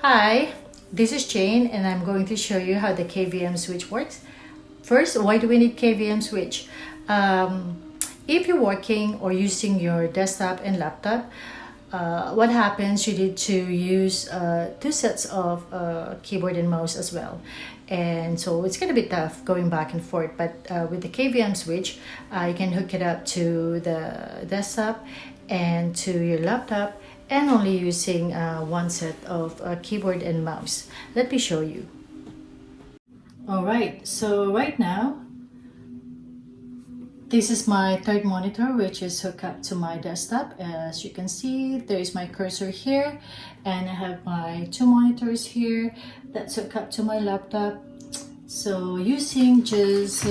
Hi, this is Jane and I'm going to show you how the KVM switch works. First, why do we need KVM switch? If you're working or using your desktop and laptop, what happens, you need to use two sets of keyboard and mouse as well. And so it's going to be tough going back and forth, but with the KVM switch, you can hook it up to the desktop and to your laptop, and only using one set of keyboard and mouse. Let me show you. Alright, so right now, this is my third monitor, which is hooked up to my desktop. As you can see, there is my cursor here, and I have my two monitors here that's hooked up to my laptop. So using just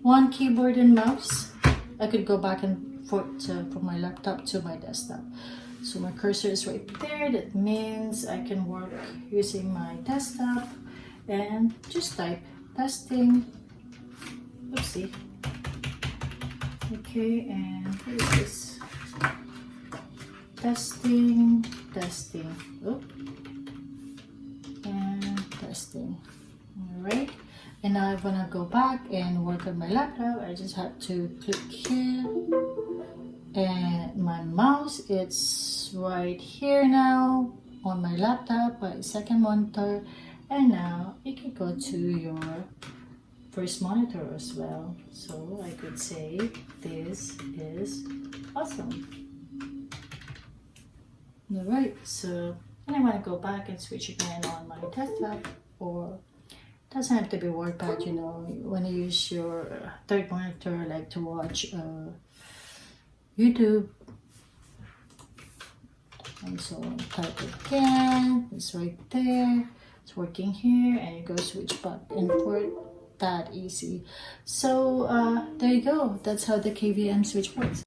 one keyboard and mouse, I could go back and forth from my laptop to my desktop. So my cursor is right there. That means I can work using my desktop and just type testing. Oopsie. Okay, and here it is. Testing. Oh. And testing. Alright. And now I'm gonna go back and work on my laptop. I just have to click here. And my mouse, it's right here now on my laptop, my second monitor. And now you can go to your first monitor as well. So I could say this is awesome. Alright, so and I want to go back and switch again on my desktop, or it doesn't have to be WordPad, you know, when you use your third monitor, like to watch YouTube. And so type again, it's right there, it's working here, and you go switch back and forth, that easy. So there you go, that's how the KVM switch works.